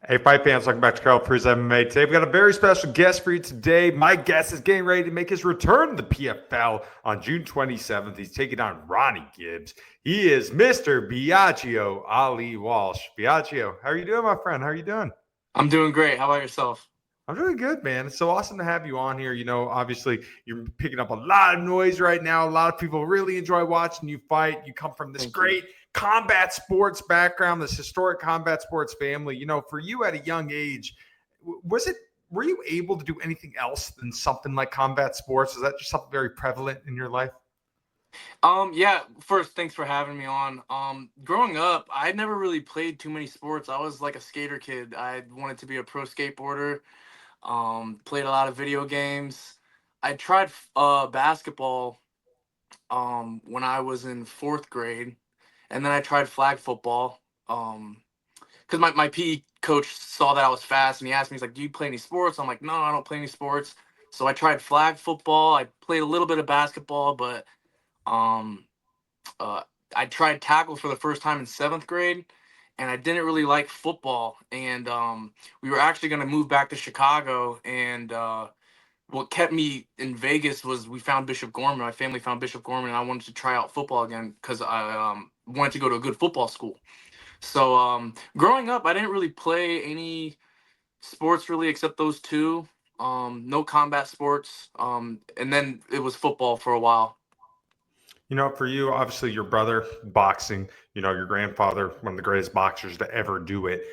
Hey, fight fans, welcome back to Carl Cruz MMA. Today, we've got a very special guest for you today. My guest is getting ready to make his return to the PFL on June 27th. He's taking on Ronnie Gibbs. He is Mr. Biaggio Ali Walsh. Biaggio, how are you doing, my friend? How are you doing? I'm doing great. How about yourself? I'm doing good, man. It's so awesome to have you on here. You know, obviously, you're picking up a lot of noise right now. A lot of people really enjoy watching you fight. You come from this Thank you. great combat sports background, this historic combat sports family. You know, for you at a young age, was it, were you able to do anything else than something like combat sports? Is that just something very prevalent in your life? Yeah, first, thanks for having me on. Growing up, I never really played too many sports. I was like a skater kid. I wanted to be a pro skateboarder. Played a lot of video games. I tried basketball when I was in fourth grade, and then I tried flag football. Because my PE coach saw that I was fast, and he asked me, he's like, "Do you play any sports?" I'm like, "No, I don't play any sports." So I tried flag football. I played a little bit of basketball, but Um, uh, I tried tackle for the first time in seventh grade, and I didn't really like football. And we were actually going to move back to Chicago. And what kept me in Vegas was we found Bishop Gorman. My family found Bishop Gorman, and I wanted to try out football again because I wanted to go to a good football school. So growing up, I didn't really play any sports really except those two. No combat sports. And then it was football for a while. You know, for you, obviously, your brother boxing, you know, your grandfather, one of the greatest boxers to ever do it.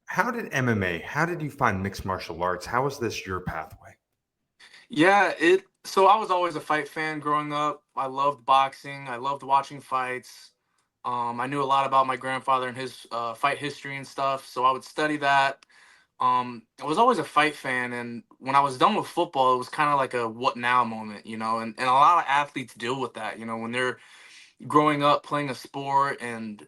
How did MMA, how did you find mixed martial arts? How was this your pathway? Yeah, it so I was always a fight fan growing up. I loved boxing. I loved watching fights. I knew a lot about my grandfather and his fight history and stuff, so I would study that. I was always a fight fan, and when I was done with football, it was kind of like a what now moment, and a lot of athletes deal with that, when they're growing up playing a sport and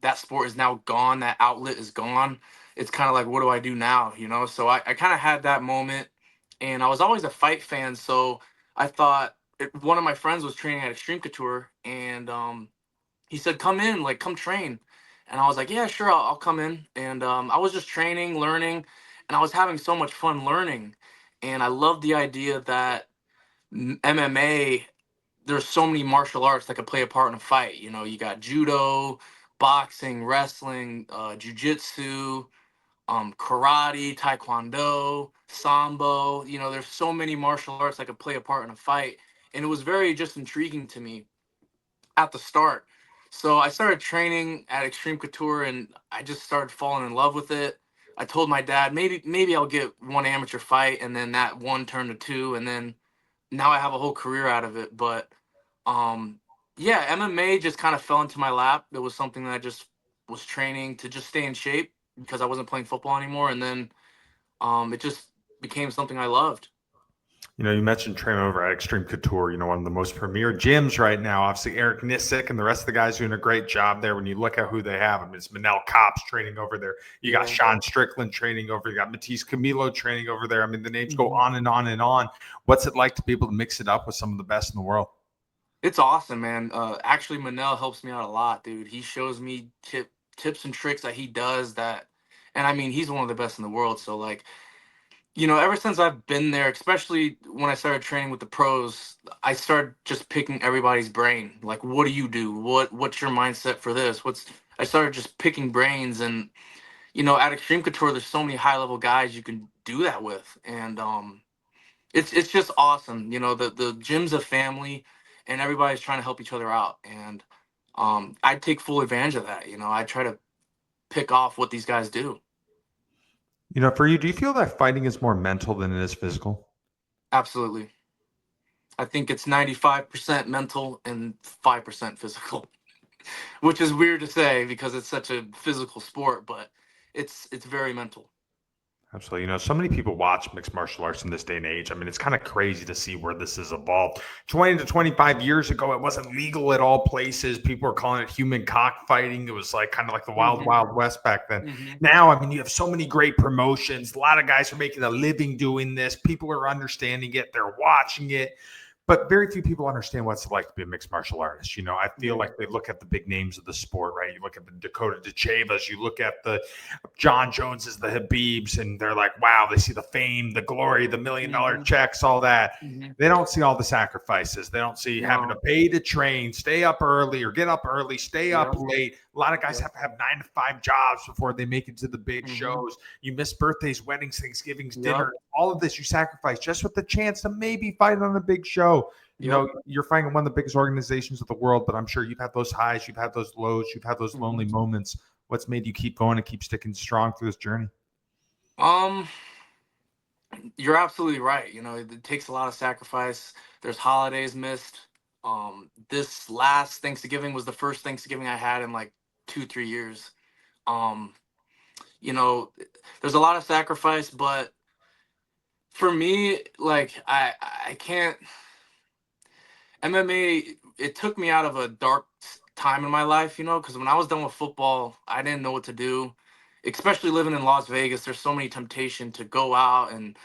that sport is now gone, that outlet is gone. It's kind of like, what do I do now? So I kind of had that moment, and I was always a fight fan. So I thought one of my friends was training at Extreme Couture, and he said, come in, like, come train. And I was like, yeah, sure, I'll come in. And I was just training, learning, and I was having so much fun learning. And I loved the idea that MMA, there's so many martial arts that could play a part in a fight. You got judo, boxing, wrestling, jujitsu, karate, taekwondo, sambo. There's so many martial arts that could play a part in a fight, and it was very just intriguing to me at the start. So I started training at Extreme Couture, and I just started falling in love with it. I told my dad maybe I'll get one amateur fight, and then that one turned to two, and then now I have a whole career out of it. But um, yeah, MMA just kind of fell into my lap. It was something that I just was training to just stay in shape because I wasn't playing football anymore, and then it just became something I loved. You know, you mentioned training over at Extreme Couture, you know, one of the most premier gyms right now. Obviously, Eric Nissick and the rest of the guys doing a great job there. When you look at who they have, I mean, it's Manel Kops training over there. You got Yeah. Sean Strickland training over. You got Matisse Camilo training over there. I mean, the names go Mhm. on and on and on. What's it like to be able to mix it up with some of the best in the world? It's awesome, man. Actually, Manel helps me out a lot, dude. He shows me tips and tricks that he does that, and I mean, he's one of the best in the world. So, like, ever since I've been there, especially when I started training with the pros, I started just picking everybody's brain. Like, what do you do? What's your mindset for this? I started just picking brains, and at Extreme Couture, there's so many high level guys you can do that with, and it's just awesome. The gym's a family, and everybody's trying to help each other out, and I take full advantage of that. I try to pick off what these guys do. You know, for you, do you feel that fighting is more mental than it is physical? Absolutely. I think it's 95% mental and 5% physical, which is weird to say because it's such a physical sport, but it's very mental. Absolutely. You know, so many people watch mixed martial arts in this day and age. I mean, it's kind of crazy to see where this has evolved. 20 to 25 years ago, it wasn't legal at all places. People were calling it human cockfighting. It was like kind of like the wild, Hmm. wild west back then. Hmm. Now, I mean, you have so many great promotions. A lot of guys are making a living doing this. People are understanding it. They're watching it. but very few people understand what it's like to be a mixed martial artist. I feel Yeah. like they look at the big names of the sport, right? You look at the Dakota Dechavas, you look at the John Joneses, the Habibs, and they're like, wow, they see the fame, the glory, the $1 million checks, all that. They don't see all the sacrifices. They don't see having to No. pay to train, stay up early or get up early, stay up Yep. late. A lot of guys Yep. have to have 9 to 5 jobs before they make it to the big Mm-hmm. shows. You miss birthdays, weddings, Thanksgivings, Yep. dinner, all of this you sacrifice just with the chance to maybe fight on a big show. Yep. You're fighting one of the biggest organizations of the world, but I'm sure you've had those highs, you've had those lows, you've had those lonely moments. What's made you keep going and keep sticking strong through this journey? You're absolutely right. It takes a lot of sacrifice. There's holidays missed. This last Thanksgiving was the first Thanksgiving I had in like 2, 3 years. Um, you know, there's a lot of sacrifice, but for me, like I can't. MMA, it took me out of a dark time in my life, because when I was done with football, I didn't know what to do. Especially living in Las Vegas, there's so many temptation to go out and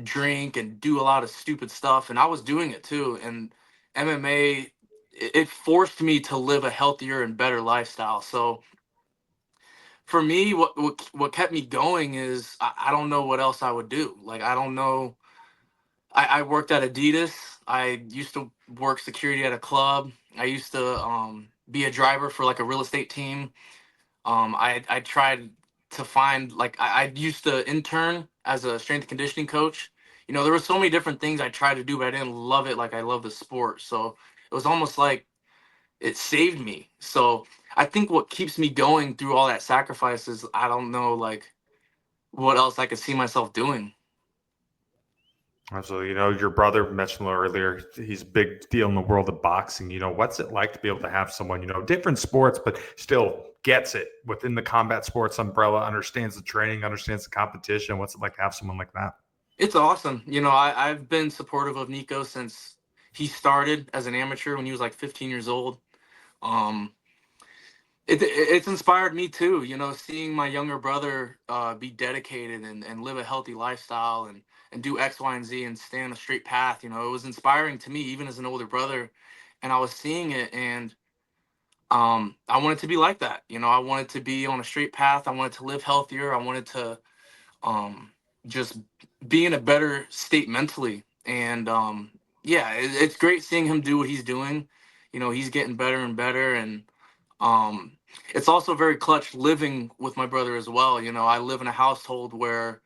drink and do a lot of stupid stuff, and I was doing it too. And MMA, it forced me to live a healthier and better lifestyle. So for me, what kept me going is I don't know what else I would do. Like I don't know. I worked at Adidas. I used to work security at a club. I used to be a driver for like a real estate team. I tried to find like I used to intern as a strength and conditioning coach. There were so many different things I tried to do, but I didn't love it like I love the sport. So it was almost like it saved me. So I think what keeps me going through all that sacrifice is I don't know like what else I could see myself doing. So, your brother mentioned earlier, he's a big deal in the world of boxing. What's it like to be able to have someone, different sports, but still gets it within the combat sports umbrella, understands the training, understands the competition? What's it like to have someone like that? It's awesome. I've been supportive of Nico since he started as an amateur when he was like 15 years old. Um, it's inspired me too, seeing my younger brother be dedicated and live a healthy lifestyle and do X, Y, and Z and stay on a straight path. It was inspiring to me even as an older brother, and I was seeing it, and I wanted to be like that. I wanted to be on a straight path. I wanted to live healthier. I wanted to um, just be in a better state mentally. And yeah, it's great seeing him do what he's doing. He's getting better and better, and um, it's also very clutch living with my brother as well. I live in a household where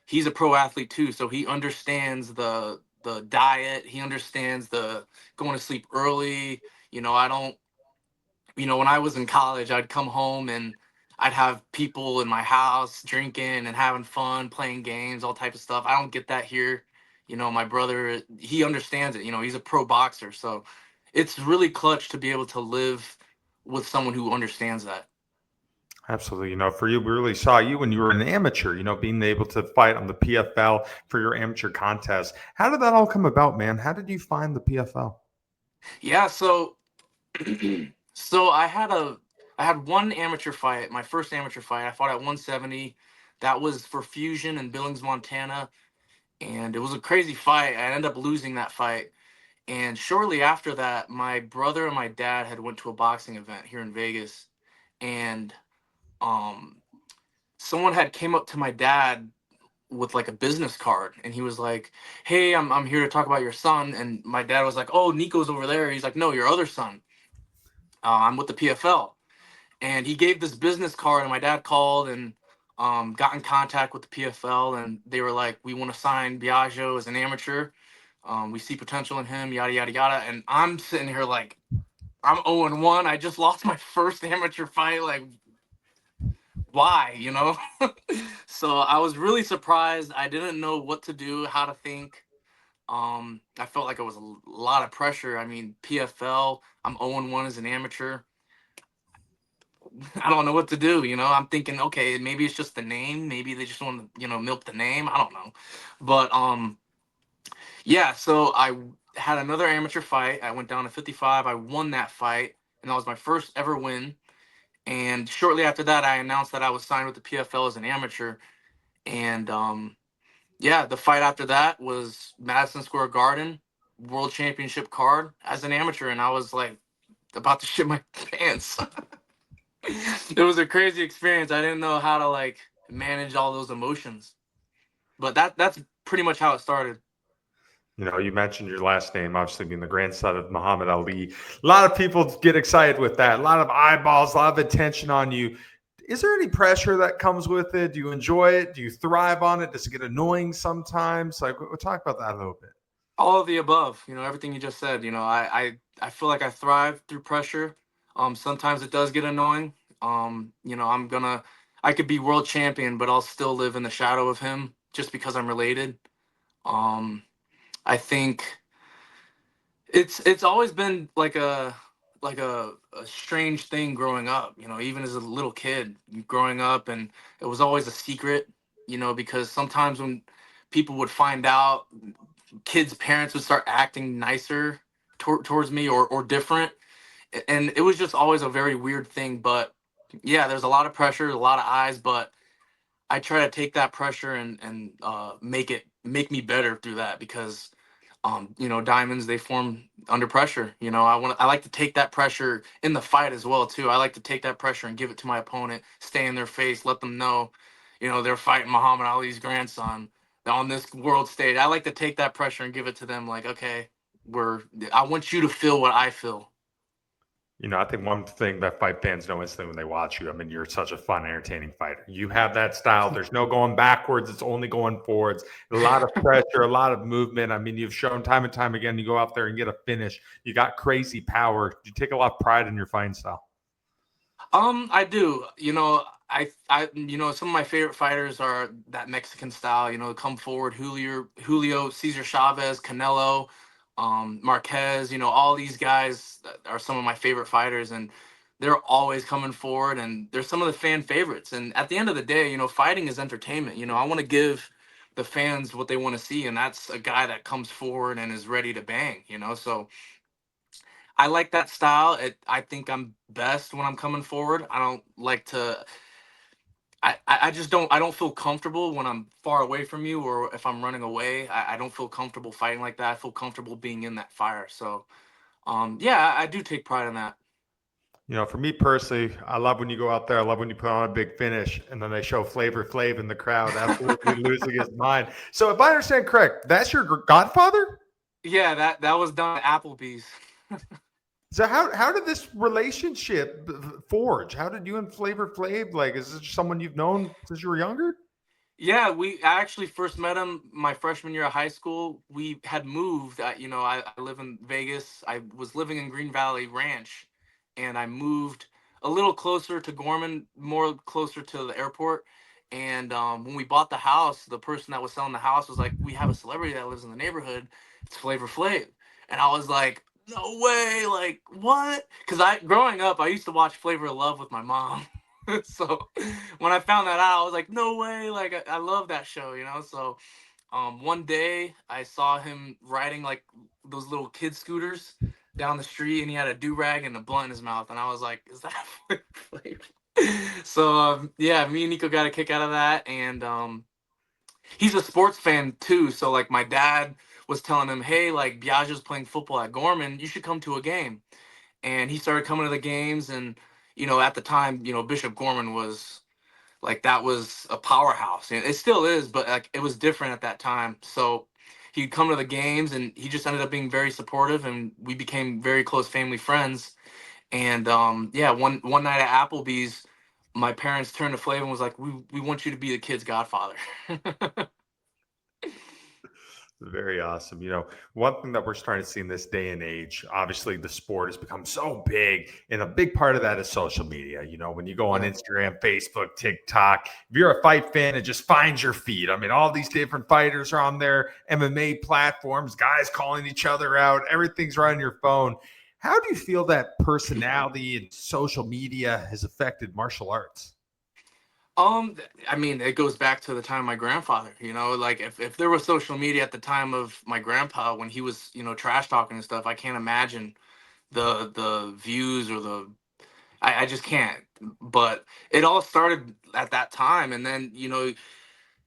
he's a pro athlete too, so he understands the diet. He understands the going to sleep early. I don't. When I was in college, I'd come home and I'd have people in my house drinking and having fun, playing games, all type of stuff. I don't get that here. My brother, he understands it. He's a pro boxer, so it's really clutch to be able to live with someone who understands that. Absolutely. For you, we really saw you when you were an amateur, being able to fight on the PFL for your amateur contest. How did that all come about, man? How did you find the PFL? Yeah, so so I had one amateur fight, my first amateur fight. I fought at 170. That was for Fusion in Billings, Montana, and it was a crazy fight. I ended up losing that fight. And shortly after that, my brother and my dad had went to a boxing event here in Vegas, and um someone had came up to my dad with like a business card, and he was like, "Hey, I'm here to talk about your son." And my dad was like, "Oh, Nico's over there." He's like, "No, your other son. I'm with the PFL." And he gave this business card, and my dad called and got in contact with the PFL, and they were like, "We want to sign Biaggio as an amateur. We see potential in him, yada yada yada." And I'm sitting here like, I'm 0-1. I just lost my first amateur fight. Like, why? So I was really surprised. I didn't know what to do, how to think. I felt like it was a lot of pressure. I mean, PFL. I'm 0-1 as an amateur. I don't know what to do. I'm thinking, okay, maybe it's just the name. Maybe they just want to, milk the name. I don't know. But yeah. So I had another amateur fight. I went down to 55. I won that fight, and that was my first ever win. And shortly after that, I announced that I was signed with the PFL as an amateur. And yeah, the fight after that was Madison Square Garden. world championship card as an amateur, and I was like about to shit my pants. It was a crazy experience. I didn't know how to like manage all those emotions, but that's pretty much how it started. You mentioned your last name, obviously being the grandson of Muhammad Ali. A lot of people get excited with that. A lot of eyeballs, a lot of attention on you. Is there any pressure that comes with it? Do you enjoy it? Do you thrive on it? Does it get annoying sometimes? Like, we'll talk about that a little bit. All of the above, everything you just said. I feel like I thrive through pressure. Sometimes it does get annoying. I could be world champion, but I'll still live in the shadow of him just because I'm related. Um, I think it's always been like a strange thing growing up. Even as a little kid growing up, and it was always a secret. Because sometimes when people would find out, kids' parents would start acting nicer towards me or different, and it was just always a very weird thing. But yeah, there's a lot of pressure, a lot of eyes, but I try to take that pressure and make me better through that because diamonds, they form under pressure. I like to take that pressure in the fight as well too. I like to take that pressure and give it to my opponent, stay in their face, let them know, they're fighting Muhammad Ali's grandson on this world stage. I like to take that pressure and give it to them like, okay, I want you to feel what I feel. I think one thing that fight fans know instantly when they watch you, I mean, you're such a fun, entertaining fighter. You have that style. There's no going backwards. It's only going forwards. A lot of pressure, a lot of movement. I mean, you've shown time and time again, you go out there and get a finish. You got crazy power. You take a lot of pride in your fighting style. I do. Some of my favorite fighters are that Mexican style. Come forward, Julio, Cesar Chavez, Canelo, Marquez. All these guys are some of my favorite fighters, and they're always coming forward, and they're some of the fan favorites. And at the end of the day, fighting is entertainment. I want to give the fans what they want to see, and that's a guy that comes forward and is ready to bang. So I like that style. I think I'm best when I'm coming forward. I don't like to. I just don't. I don't feel comfortable when I'm far away from you, or if I'm running away. I don't feel comfortable fighting like that. I feel comfortable being in that fire. So, yeah, I do take pride in that. For me personally, I love when you go out there. I love when you put on a big finish and then they show Flavor Flav in the crowd, absolutely losing his mind. So, if I understand correct, that's your godfather? Yeah, that was done at Applebee's. So how did this relationship forge? How did you and Flavor Flav, like, is this someone you've known since you were younger? Yeah, I actually first met him my freshman year of high school. We had moved. I live in Vegas. I was living in Green Valley Ranch, and I moved a little closer to Gorman, more closer to the airport. And when we bought the house, the person that was selling the house was like, "We have a celebrity that lives in the neighborhood. It's Flavor Flav." And I was like, "No way! Like what?" Because growing up, I used to watch Flavor Love with my mom. So when I found that out, I was like, no way. Like I love that show. So one day I saw him riding like those little kid scooters down the street, and he had a do-rag and a blunt in his mouth, and I was like, is that Flavor? So yeah, me and Nico got a kick out of that, and he's a sports fan too. So like my dad was telling him, hey, like Biaggio's playing football at Gorman, you should come to a game. And he started coming to the games, and at the time, Bishop Gorman was like, that was a powerhouse, and it still is, but like it was different at that time. So he'd come to the games, and he just ended up being very supportive, and we became very close family friends. And yeah, one night at Applebee's, my parents turned to Flav and was like, we want you to be the kid's godfather. Very awesome. One thing that we're starting to see in this day and age, obviously the sport has become so big, and a big part of that is social media. When you go on Yeah. Instagram, Facebook, TikTok, if you're a fight fan, it just finds your feed. I mean, all these different fighters are on their MMA platforms, guys calling each other out, everything's right on your phone. How do you feel that personality and social media has affected martial arts? I mean, it goes back to the time of my grandfather, like if there was social media at the time of my grandpa when he was, trash talking and stuff, I can't imagine the views or I just can't. But it all started at that time, and then,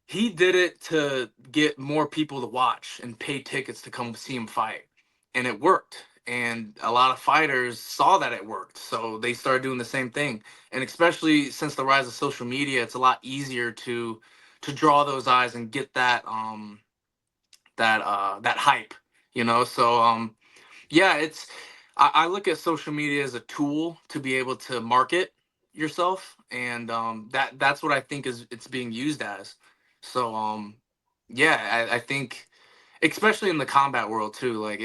he did it to get more people to watch and pay tickets to come see him fight. and it worked. And a lot of fighters saw that it worked, so they started doing the same thing. And especially since the rise of social media, it's a lot easier to draw those eyes and get that hype, So yeah, I look at social media as a tool to be able to market yourself, and that's what I think is it's being used as. So yeah, I think especially in the combat world too, like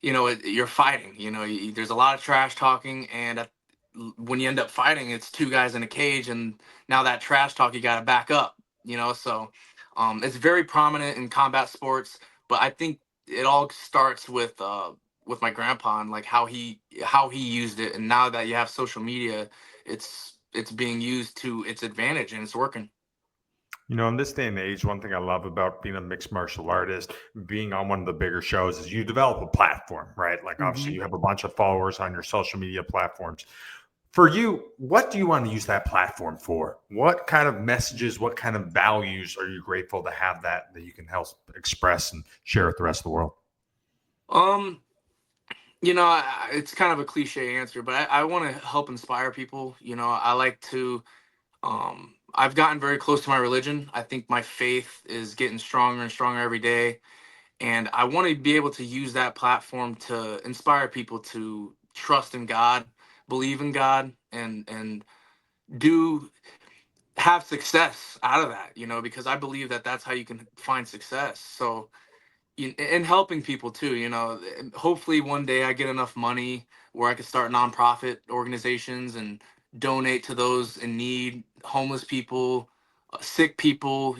you're fighting. There's a lot of trash talking, and when you end up fighting, it's two guys in a cage, and now that trash talk you got to back up. So it's very prominent in combat sports, but I think it all starts with my grandpa and like how he used it, and now that you have social media, it's being used to its advantage and it's working. In this day and age, one thing I love about being a mixed martial artist, being on one of the bigger shows, is you develop a platform, right? Like, obviously, Hmm. you have a bunch of followers on your social media platforms. For you, what do you want to use that platform for? What kind of messages, what kind of values are you grateful to have that you can help express and share with the rest of the world? Um, it's kind of a cliche answer, but I want to help inspire people. I like to. I've gotten very close to my religion. I think my faith is getting stronger and stronger every day, and I want to be able to use that platform to inspire people to trust in God, believe in God, and do have success out of that. Because I believe that that's how you can find success. So and helping people too, and hopefully one day I get enough money where I could start nonprofit organizations and donate to those in need, homeless people, sick people.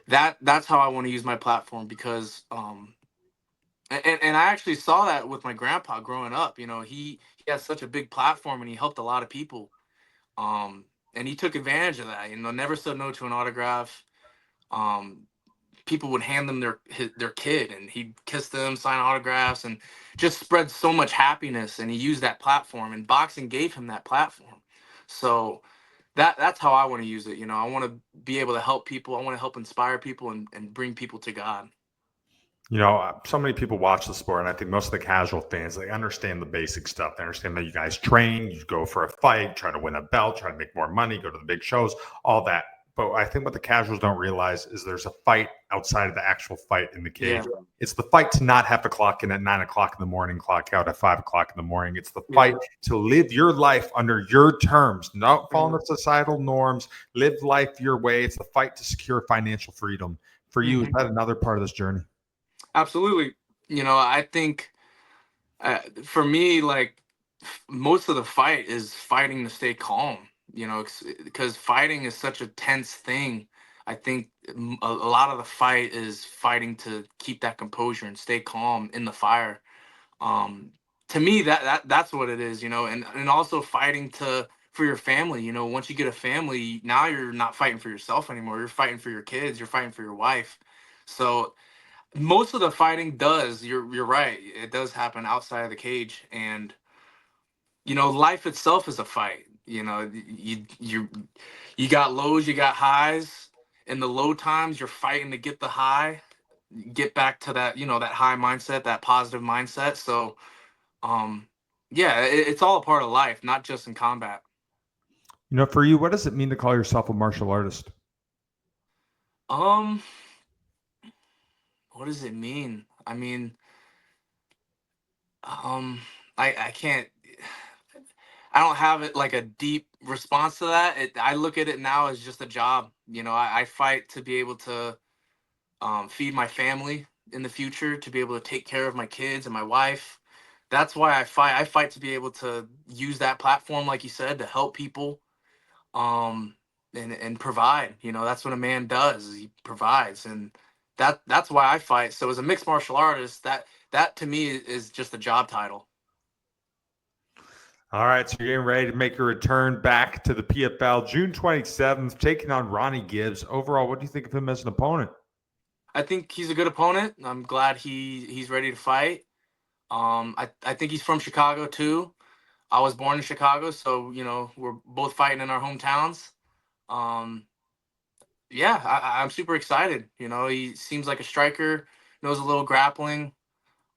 That's how I want to use my platform, because and I actually saw that with my grandpa growing up. He has such a big platform and he helped a lot of people. And he took advantage of that. Never said no to an autograph. um People would hand them their kid, and he'd kiss them, sign autographs, and just spread so much happiness. And he used that platform, and boxing gave him that platform. So that's how I want to use it. I want to be able to help people. I want to help inspire people and bring people to God. So many people watch the sport, and I think most of the casual fans, they understand the basic stuff. They understand that you guys train, you go for a fight, try to win a belt, try to make more money, go to the big shows, all that. But I think what the casuals don't realize is there's a fight outside of the actual fight in the cage. Yeah. It's the fight to not have to clock in at 9 o'clock in the morning, clock out at 5 o'clock in the morning. It's the Yeah. fight to live your life under your terms, not follow Mhm. the societal norms, live life your way. It's the fight to secure financial freedom. For you, is Mhm. that another part of this journey? Absolutely. I think for me, like most of the fight is fighting to stay calm. Because fighting is such a tense thing. I think a lot of the fight is fighting to keep that composure and stay calm in the fire. Um, to me, that's what it is. And also fighting to for your family. Once you get a family, now you're not fighting for yourself anymore. You're fighting for your kids. You're fighting for your wife. So most of the fighting does, you're right, it does happen outside of the cage. And life itself is a fight. You got lows, you got highs. In the low times, you're fighting to get the high, get back to that, that high mindset, that positive mindset. So um yeah, it's all a part of life, not just in combat. For you, what does it mean to call yourself a martial artist? um what does it mean? I mean, um I can't, I don't have it like a deep response to that. I look at it now as just a job. I fight to be able to feed my family in the future, to be able to take care of my kids and my wife. That's why I fight. I fight to be able to use that platform, like you said, to help people, um, and provide. That's what a man does. He provides, and that's why I fight. So as a mixed martial artist, that to me is just a job title. All right, so you're getting ready to make a return back to the PFL June 27th, taking on Ronnie Gibbs. Overall, what do you think of him as an opponent? I think he's a good opponent. I'm glad he's ready to fight. I think he's from Chicago too. I was born in Chicago, so we're both fighting in our hometowns. Um, yeah, I'm super excited. He seems like a striker, knows a little grappling.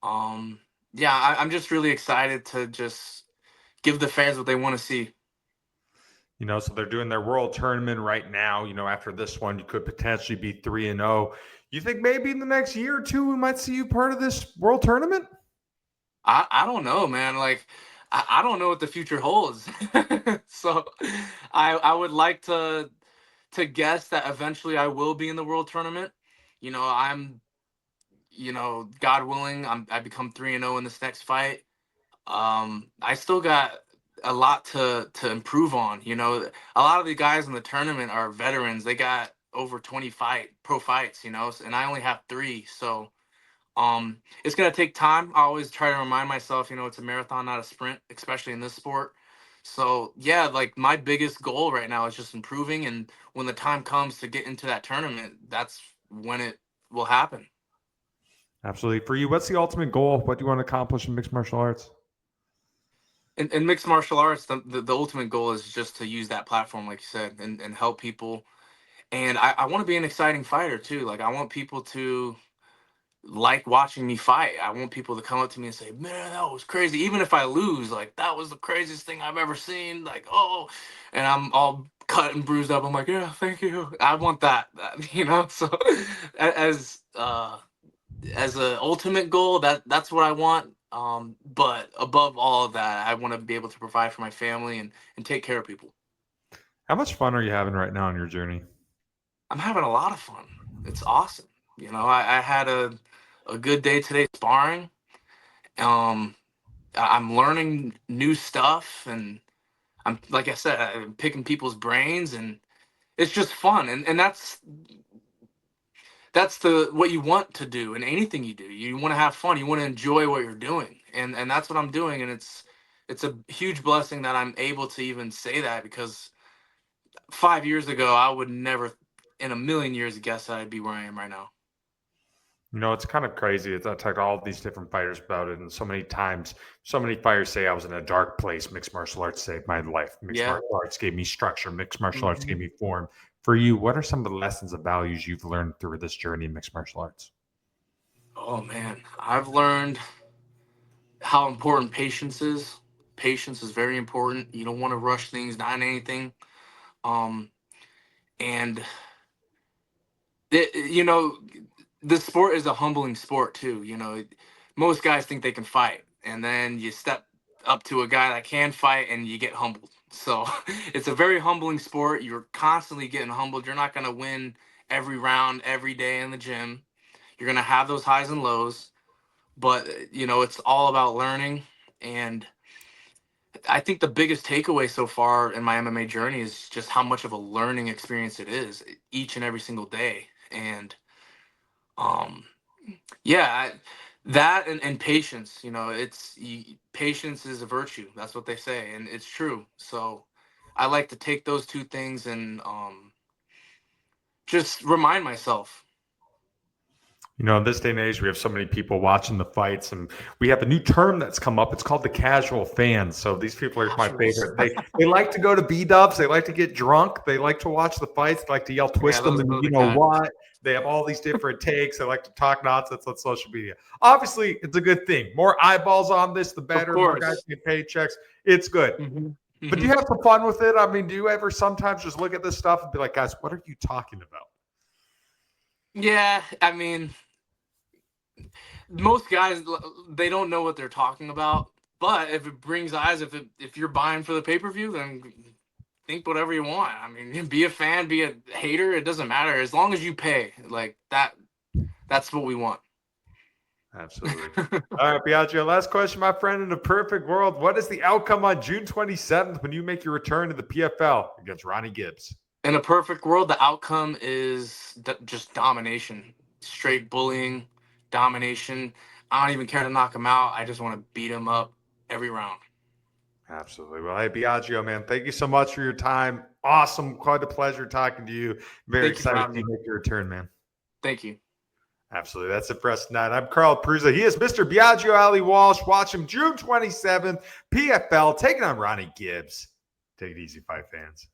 Yeah, I'm just really excited to just give the fans what they want to see. So they're doing their world tournament right now. After this one, you could potentially be 3-0. You think maybe in the next year or two we might see you part of this world tournament? I don't know, man. Like I don't know what the future holds. So I would like to guess that eventually I will be in the world tournament. I'm God willing, I become 3-0 in this next fight. I still got a lot to improve on. A lot of the guys in the tournament are veterans. They got over 20 pro fights, and I only have 3. So it's gonna take time. I always try to remind myself, it's a marathon, not a sprint, especially in this sport. So yeah, like my biggest goal right now is just improving, and when the time comes to get into that tournament, that's when it will happen. Absolutely. For you, what's the ultimate goal? What do you want to accomplish in mixed martial arts? In mixed martial arts, the ultimate goal is just to use that platform, like you said, and help people. And I want to be an exciting fighter too. Like I want people to like watching me fight. I want people to come up to me and say, "Man, that was crazy." Even if I lose, like that was the craziest thing I've ever seen. Like, oh, and I'm all cut and bruised up. I'm like, yeah, thank you. I want that. So as as a ultimate goal, that's what I want. But above all of that, I want to be able to provide for my family and take care of people. How much fun are you having right now on your journey? I'm having a lot of fun. It's awesome. I had a good day today sparring. Um, I'm learning new stuff, and I'm like I said, I'm picking people's brains, and it's just fun. And that's the what you want to do in anything you do. You want to have fun. You want to enjoy what you're doing, and that's what I'm doing. And it's a huge blessing that I'm able to even say that, because 5 years ago I would never in a million years guess that I'd be where I am right now. It's kind of crazy. I talked to all these different fighters about it, and so many times, so many fighters say I was in a dark place. Mixed martial arts saved my life. Mixed Yeah. martial arts gave me structure. Mixed martial arts gave hmm me form. For you, what are some of the lessons and values you've learned through this journey in mixed martial arts? Oh man, I've learned how important patience is. Patience is very important. You don't want to rush things, not in anything. Um, and it, you know, the sport is a humbling sport too. Most guys think they can fight, and then you step up to a guy that can fight, and you get humbled. So it's a very humbling sport. You're constantly getting humbled. You're not gonna win every round every day in the gym. You're gonna have those highs and lows, but it's all about learning. And I think the biggest takeaway so far in my MMA journey is just how much of a learning experience it is each and every single day. And um, yeah, that and patience. Patience is a virtue. That's what they say, and it's true. So I like to take those two things and just remind myself. In this day and age, we have so many people watching the fights, and we have a new term that's come up. It's called the casual fans. So these people are my Casuals. favorite. They like to go to B-dubs. They like to get drunk. They like to watch the fights. They like to yell, Yeah, twist them, and those you are know casuals. what? They have all these different takes. They like to talk nonsense on social media. Obviously, it's a good thing. More eyeballs on this, the Of better. More guys course. get paychecks. It's good. hmm But do hmm you have some fun with it? I mean, do you ever sometimes just look at this stuff and be like, guys, what are you talking about? Yeah, I mean, most guys they don't know what they're talking about. But if it brings eyes, if you're buying for the pay per view, then think whatever you want. I mean, be a fan, be a hater. It doesn't matter as long as you pay. Like that. That's what we want. Absolutely. All right, Biaggio, last question, my friend. In a perfect world, what is the outcome on June 27th when you make your return to the PFL against Ronnie Gibbs? In a perfect world, the outcome is just domination, straight bullying, domination. I don't even care to knock him out. I just want to beat him up every round. Absolutely. Well, hey, Biagio, man, thank you so much for your time. Awesome. Quite a pleasure talking to you. Very Thank you for excited having to me. make your return, man. Thank you. Absolutely. That's it for us tonight. I'm Carl Prusa. He is Mr. Biaggio Ali Walsh. Watch him June 27th, PFL, taking on Ronnie Gibbs. Take it easy, fight fans.